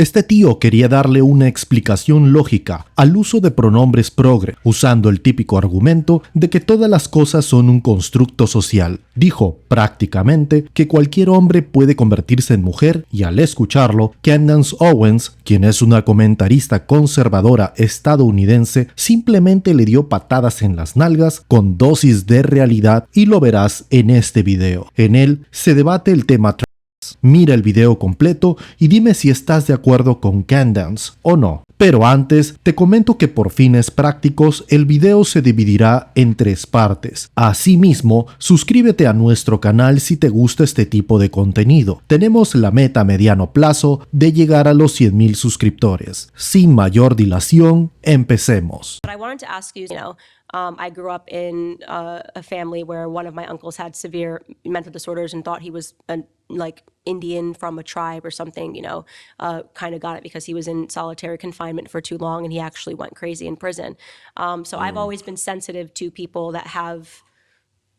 Este tío quería darle una explicación lógica al uso de pronombres progre, usando el típico argumento de que todas las cosas son un constructo social. Dijo, prácticamente, que cualquier hombre puede convertirse en mujer y al escucharlo, Candance Owens, quien es una comentarista conservadora estadounidense, simplemente le dio patadas en las nalgas con dosis de realidad y lo verás en este video. En él se debate el tema. Mira el video completo y dime si estás de acuerdo con Candance o no. Pero antes, te comento que por fines prácticos el video se dividirá en 3 partes. Asimismo, suscríbete a nuestro canal si te gusta este tipo de contenido. Tenemos la meta a mediano plazo de llegar a los 100,000 suscriptores. Sin mayor dilación, empecemos. I grew up in a family where one of my uncles had severe mental disorders and thought he was like Indian from a tribe or something, kind of got it because he was in solitary confinement for too long and he actually went crazy in prison. So I've always been sensitive to people that have,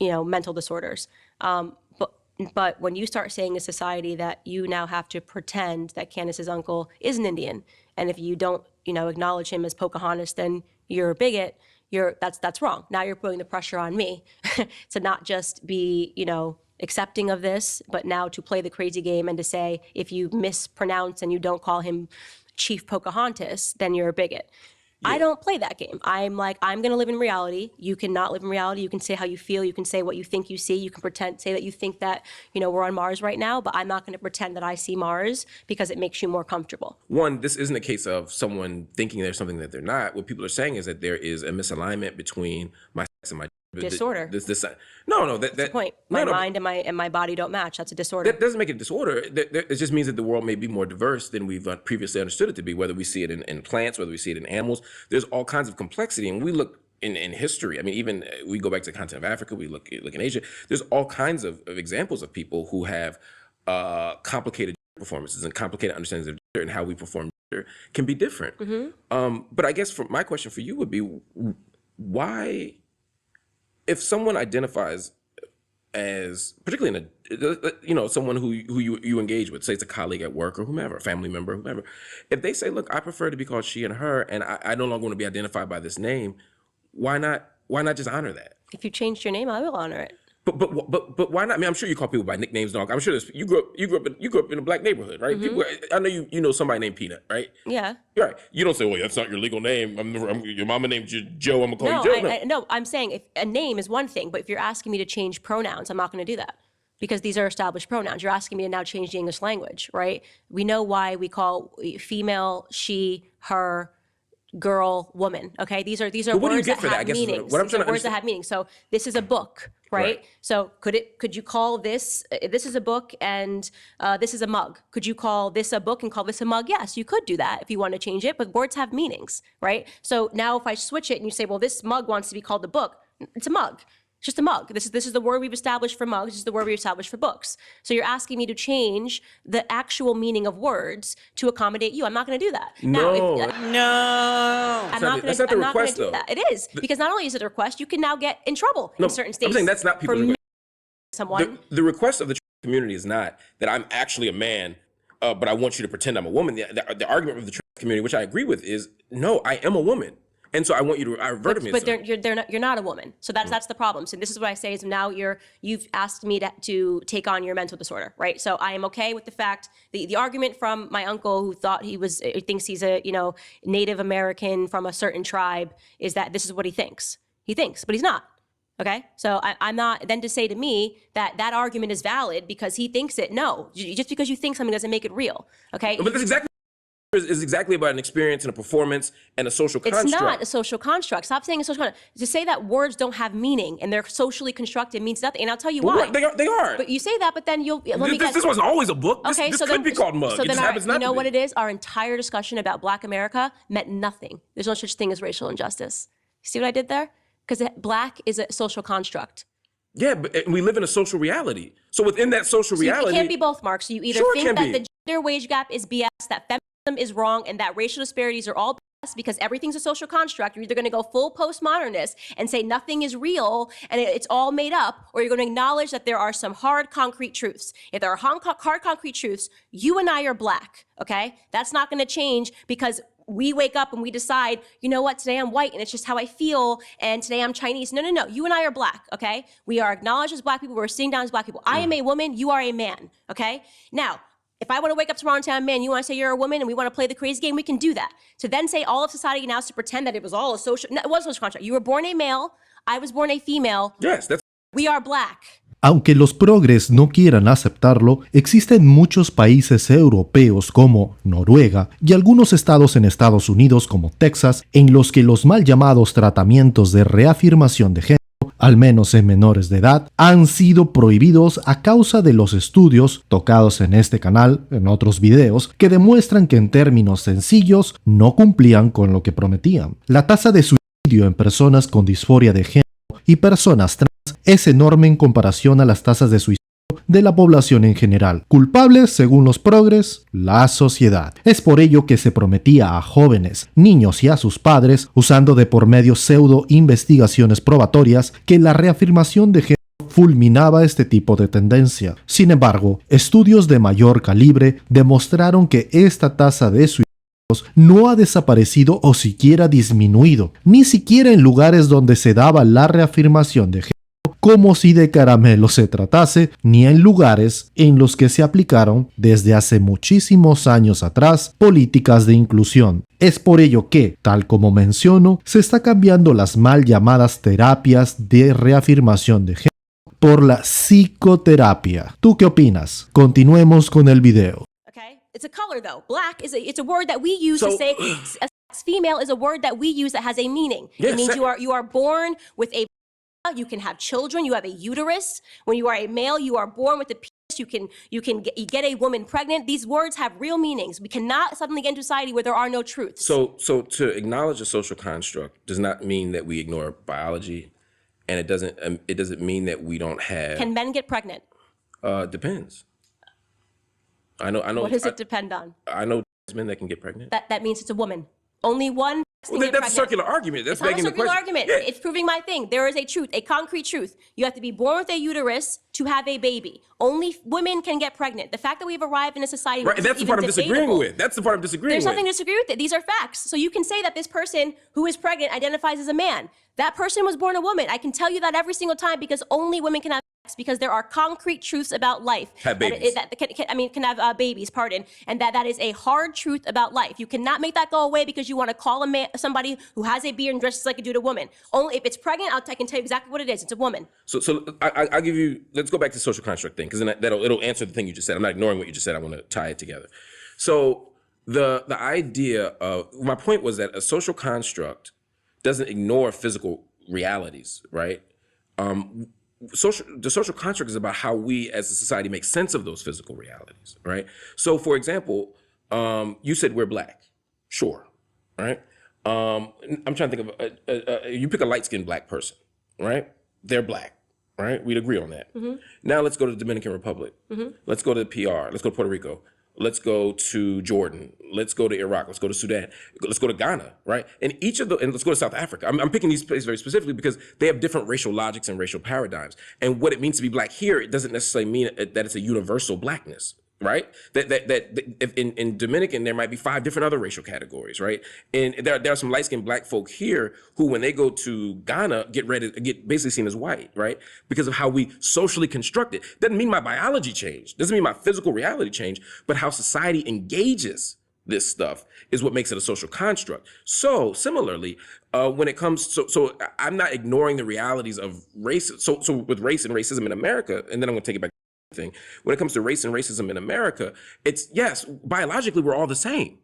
mental disorders. But when you start saying in society that you now have to pretend that Candace's uncle is an Indian, and if you don't, acknowledge him as Pocahontas, then you're a bigot. That's wrong. Now you're putting the pressure on me to not just be, accepting of this, but now to play the crazy game and to say, if you mispronounce and you don't call him Chief Pocahontas, then you're a bigot. Yeah. I don't play that game. I'm like, I'm going to live in reality. You cannot live in reality. You can say how you feel. You can say what you think you see. You can say that you think that, we're on Mars right now, but I'm not going to pretend that I see Mars because it makes you more comfortable. One, this isn't a case of someone thinking there's something that they're not. What people are saying is that there is a misalignment between my sex and my disorder. No, that's the point. My mind and my body don't match. That's a disorder. That doesn't make it a disorder. It just means that the world may be more diverse than we've previously understood it to be, whether we see it in plants, whether we see it in animals. There's all kinds of complexity, and we look in history. I mean, even we go back to the continent of Africa, we look in Asia. There's all kinds of examples of people who have complicated performances and complicated understandings of gender, and how we perform gender can be different. Mm-hmm. But I guess my question for you would be, why, if someone identifies as, particularly someone who you engage with, say it's a colleague at work or whomever, a family member, whomever, if they say, look, I prefer to be called she and her, and I no longer want to be identified by this name, why not just honor that? If you changed your name, I will honor it. But why not? I mean, I'm sure you call people by nicknames and all. I'm sure you grew up in a black neighborhood, right? Mm-hmm. People, I know you know somebody named Peanut, right? Yeah. You're right. You don't say, well, that's not your legal name. Your mama named you Joe. I'm gonna call you Joe. No, I'm saying if a name is one thing, but if you're asking me to change pronouns, I'm not going to do that because these are established pronouns. You're asking me to now change the English language, right? We know why we call female she, her, girl, woman. Okay, these are words that have meanings. These are words that have meaning. So this is a book, right? So could you call this is a book and this is a mug? Could you call this a book and call this a mug? Yes, you could do that if you want to change it, but words have meanings, right? So now if I switch it and you say, well, this mug wants to be called a book, it's a mug. It's just a mug. This is the word we've established for mugs. This is the word we've established for books. So you're asking me to change the actual meaning of words to accommodate you. I'm not going to do that. No. I'm not going to do that. It is. Because not only is it a request, you can now get in trouble in certain states. I'm saying that's not people. Someone. The request of the community is not that I'm actually a man, but I want you to pretend I'm a woman. The argument of the community, which I agree with, is no, I am a woman. And so I want you to revert me. But you're not a woman. So that's the problem. So this is what I say is now you've asked me to take on your mental disorder, right? So I am okay with the fact the argument from my uncle who thinks he's a Native American from a certain tribe is that this is what he thinks. He thinks, but he's not. Okay, so I'm not. Then to say to me that argument is valid because he thinks it. No, just because you think something doesn't make it real. Okay, but that's exactly about an experience and a performance and a social construct. It's not a social construct. Stop saying a social construct. To say that words don't have meaning and they're socially constructed means nothing. And I'll tell you why. They are. But you say that, but then This wasn't always a book. This could be called mug. So then you know what it is? Our entire discussion about Black America meant nothing. There's no such thing as racial injustice. See what I did there? Because black is a social construct. Yeah, but we live in a social reality. So within that social reality... It can't be both, Mark. So you either think that the gender wage gap is BS, that feminism is wrong, and that racial disparities are all because everything's a social construct. You're either going to go full postmodernist and say nothing is real and it's all made up, or you're going to acknowledge that there are some hard, concrete truths. If there are hard, concrete truths, you and I are black, okay? That's not going to change because we wake up and we decide, you know what, today I'm white and it's just how I feel, and today I'm Chinese. No, no, no, you and I are black, okay? We are acknowledged as black people, we're sitting down as black people. I am a woman, you are a man, okay? Now, if I want to wake up tomorrow and say I'm a man, you want to say you're a woman, and we want to play the crazy game, we can do that. To then say all of society now is to pretend that it was all a social, no, it was a social contract. You were born a male, I was born a female. Yes, that's... We are black. Aunque los progres no quieran aceptarlo, existen muchos países europeos como Noruega y algunos estados en Estados Unidos como Texas en los que los mal llamados tratamientos de reafirmación de género, al menos en menores de edad, han sido prohibidos a causa de los estudios tocados en este canal, en otros videos, que demuestran que en términos sencillos no cumplían con lo que prometían. La tasa de suicidio en personas con disforia de género y personas trans es enorme en comparación a las tasas de suicidio de la población en general. Culpables, según los progres, la sociedad. Es por ello que se prometía a jóvenes, niños y a sus padres, usando de por medio pseudo investigaciones probatorias, que la reafirmación de género fulminaba este tipo de tendencia. Sin embargo, estudios de mayor calibre demostraron que esta tasa de suicidios no ha desaparecido o siquiera disminuido, ni siquiera en lugares donde se daba la reafirmación de género como si de caramelo se tratase, ni en lugares en los que se aplicaron desde hace muchísimos años atrás políticas de inclusión. Es por ello que, tal como menciono, se está cambiando las mal llamadas terapias de reafirmación de género por la psicoterapia. ¿Tú qué opinas? Continuemos con el video. Okay, it's a color though. Black is it's a word that we use to say female is a word that we use that has a meaning. Yes, it means you are born with a, you can have children, you have a uterus. When you are a male, you are born with a penis, you get a woman pregnant. These words have real meanings. We cannot suddenly get into society where there are no truths. So to acknowledge a social construct does not mean that we ignore biology, and it doesn't mean that we don't have... Can men get pregnant? Depends. I know. What does it depend on? I know men that can get pregnant. That means it's a woman. Only one. Well, that's a circular argument. That's it's not a circular argument. Yeah. It's proving my thing. There is a truth, a concrete truth. You have to be born with a uterus to have a baby. Only women can get pregnant. The fact that we've arrived in a society right, that's the part I'm disagreeing with. That's the part I'm disagreeing with. There's nothing to disagree with it. These are facts. So you can say that this person who is pregnant identifies as a man. That person was born a woman. I can tell you that every single time because only women can have sex, because there are concrete truths about life. Have babies. Can have babies, pardon. And that is a hard truth about life. You cannot make that go away because you want to call a man, somebody who has a beard and dresses like a dude, a woman. Only if it's pregnant, I can tell you exactly what it is. It's a woman. So I'll give you, let's go back to the social construct thing, because then it'll answer the thing you just said. I'm not ignoring what you just said. I want to tie it together. So the idea of, my point was that a social construct doesn't ignore physical realities, right? The social construct is about how we as a society make sense of those physical realities, right? So for example, you said we're black. Sure, right? I'm trying to think of, you pick a light-skinned black person, right? They're black, right? We'd agree on that. Mm-hmm. Now let's go to the Dominican Republic. Mm-hmm. Let's go to the PR. Let's go to Puerto Rico. Let's go to Jordan. Let's go to Iraq. Let's go to Sudan. Let's go to Ghana, right? And let's go to South Africa. I'm picking these places very specifically because they have different racial logics and racial paradigms. And what it means to be black here, it doesn't necessarily mean that it's a universal blackness, right? That in Dominican, there might be 5 different other racial categories, right? And there are some light-skinned black folk here who, when they go to Ghana, get basically seen as white, right? Because of how we socially construct it. Doesn't mean my biology changed. Doesn't mean my physical reality changed, but how society engages this stuff is what makes it a social construct. So similarly, when it comes so I'm not ignoring the realities of race. So with race and racism in America, and then I'm going to take it back thing. When it comes to race and racism in America, it's, yes, biologically we're all the same,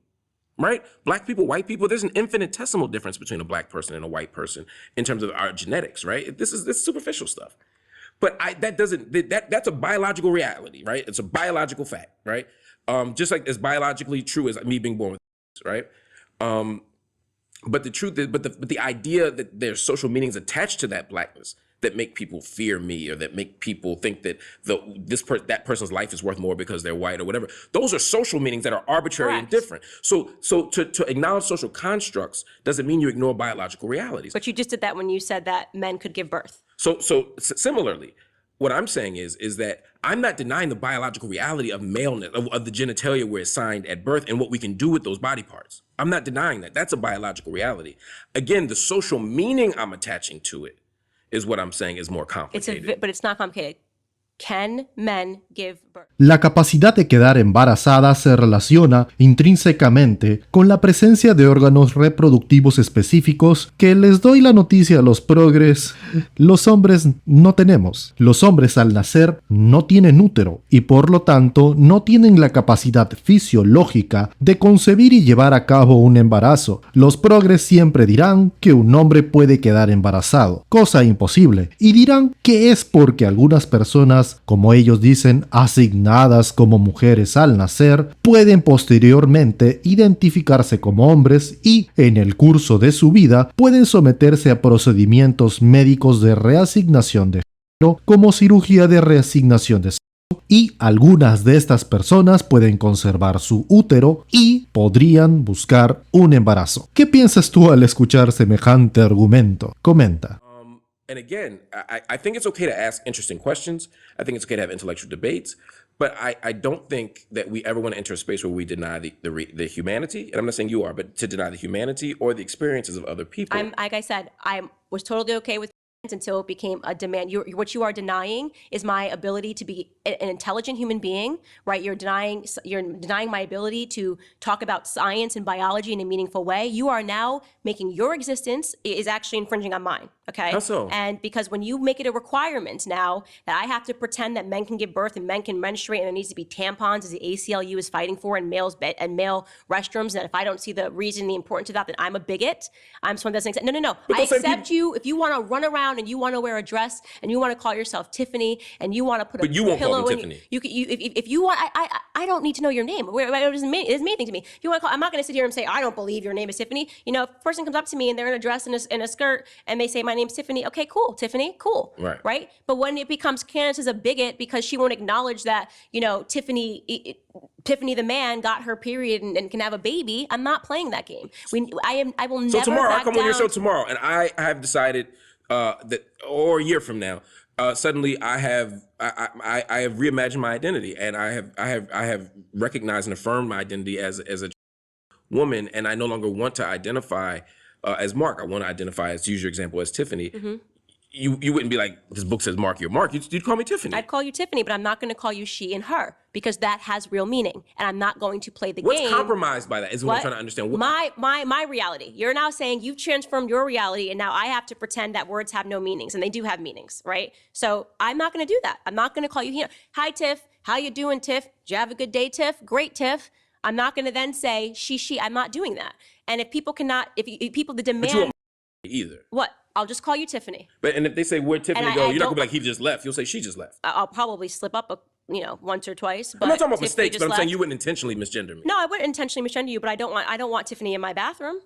right? Black people, white people, there's an infinitesimal difference between a black person and a white person in terms of our genetics, right? This is superficial stuff. But that's a biological reality, right? It's a biological fact, right? Just like as biologically true as me being born with, right? But the truth is, but the idea that there's social meanings attached to that blackness, that make people fear me or that make people think that that person's life is worth more because they're white or whatever. Those are social meanings that are arbitrary and different. So to acknowledge social constructs doesn't mean you ignore biological realities. But you just did that when you said that men could give birth. So similarly, what I'm saying is that I'm not denying the biological reality of maleness, of the genitalia we're assigned at birth and what we can do with those body parts. I'm not denying that. That's a biological reality. Again, the social meaning I'm attaching to it is what I'm saying is more complicated. But it's not complicated. Can men give birth? La capacidad de quedar embarazada se relaciona intrínsecamente con la presencia de órganos reproductivos específicos que les doy la noticia a los progres. Los hombres no tenemos. Los hombres al nacer no tienen útero y por lo tanto no tienen la capacidad fisiológica de concebir y llevar a cabo un embarazo. Los progres siempre dirán que un hombre puede quedar embarazado, cosa imposible, y dirán que es porque algunas personas, como ellos dicen, asignadas como mujeres al nacer, pueden posteriormente identificarse como hombres y, en el curso de su vida, pueden someterse a procedimientos médicos de reasignación de género, como cirugía de reasignación de sexo, y algunas de estas personas pueden conservar su útero y podrían buscar un embarazo. ¿Qué piensas tú al escuchar semejante argumento? Comenta. And again, I think it's okay to ask interesting questions. I think it's okay to have intellectual debates. But I don't think that we ever want to enter a space where we deny the humanity. And I'm not saying you are, but to deny the humanity or the experiences of other people. Like I said, I was totally okay with until it became a demand. What you are denying is my ability to be an intelligent human being, right? You're denying my ability to talk about science and biology in a meaningful way. You are now making your existence is actually infringing on mine, okay? How so? And because when you make it a requirement now that I have to pretend that men can give birth and men can menstruate and there needs to be tampons as the ACLU is fighting for in male restrooms, and if I don't see the reason, the importance of that, then I'm a bigot. I'm someone that doesn't accept. No. I accept you if you want to run around and you want to wear a dress and you want to call yourself Tiffany and you want to put a pillow in. But you won't call me Tiffany. If you want, I don't need to know your name. It doesn't mean anything to me. If you want to call, I'm not going to sit here and say I don't believe your name is Tiffany. You know, if a person comes up to me and they're in a dress and a skirt and they say my name's Tiffany, okay, cool, Tiffany, cool, right? But when it becomes Candance is a bigot because she won't acknowledge that, you know, Tiffany the man got her period and can have a baby, I'm not playing that game. I will never. So tomorrow, back I come down. on your show tomorrow, and I have decided that, or a year from now, suddenly I have reimagined my identity, and I have recognized and affirmed my identity as a woman, and I no longer want to identify as Mark. I want to identify, as to use your example, as Tiffany. Mm-hmm. You wouldn't be like, this book says Mark, you're Mark. You'd call me Tiffany. I'd call you Tiffany, but I'm not going to call you she and her because that has real meaning, and I'm not going to play the game. What's compromised by that is what I'm trying to understand. My reality. You're now saying you've transformed your reality, and now I have to pretend that words have no meanings, and they do have meanings, right? So I'm not going to do that. I'm not going to call you, hi, Tiff. How you doing, Tiff? Did you have a good day, Tiff? Great, Tiff. I'm not going to then say she. I'm not doing that. And if people cannot, if people the demand. But you won't either. What? I'll just call you Tiffany. And if they say where'd Tiffany go, you're not gonna be like he just left. You'll say she just left. I'll probably slip up once or twice. But I'm not talking about mistakes, but I'm saying you wouldn't intentionally misgender me. No, I wouldn't intentionally misgender you, but I don't want Tiffany in my bathroom.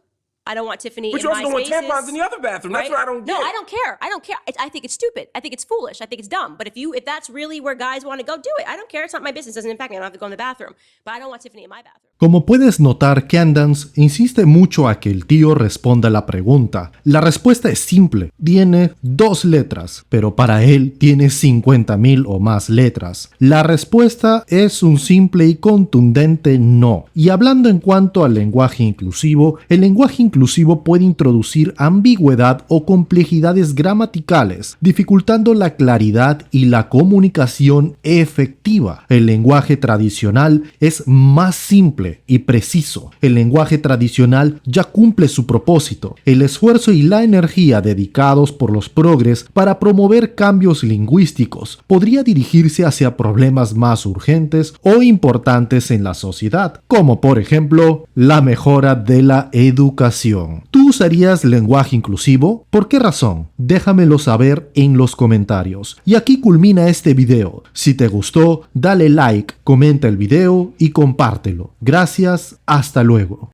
I don't want Tiffany in my spaces. But you also don't want tampons in the other bathroom. That's what I don't get. No, I don't care. I think it's stupid. I think it's foolish. I think it's dumb. But if that's really where guys want to go, do it. I don't care. It's not my business. It doesn't impact me. I don't have to go in the bathroom. But I don't want Tiffany in my bathroom. Como puedes notar, Candance insiste mucho a que el tío responda la pregunta. La respuesta es simple. Tiene 2 letras, pero para él tiene 50,000 o más letras. La respuesta es un simple y contundente no. Y hablando en cuanto al lenguaje inclusivo, el lenguaje inclusivo puede introducir ambigüedad o complejidades gramaticales, dificultando la claridad y la comunicación efectiva. El lenguaje tradicional es más simple y preciso. El lenguaje tradicional ya cumple su propósito. El esfuerzo y la energía dedicados por los progres para promover cambios lingüísticos podría dirigirse hacia problemas más urgentes o importantes en la sociedad, como por ejemplo la mejora de la educación. ¿Tú usarías lenguaje inclusivo? ¿Por qué razón? Déjamelo saber en los comentarios. Y aquí culmina este video. Si te gustó, dale like, comenta el video y compártelo. Gracias, hasta luego.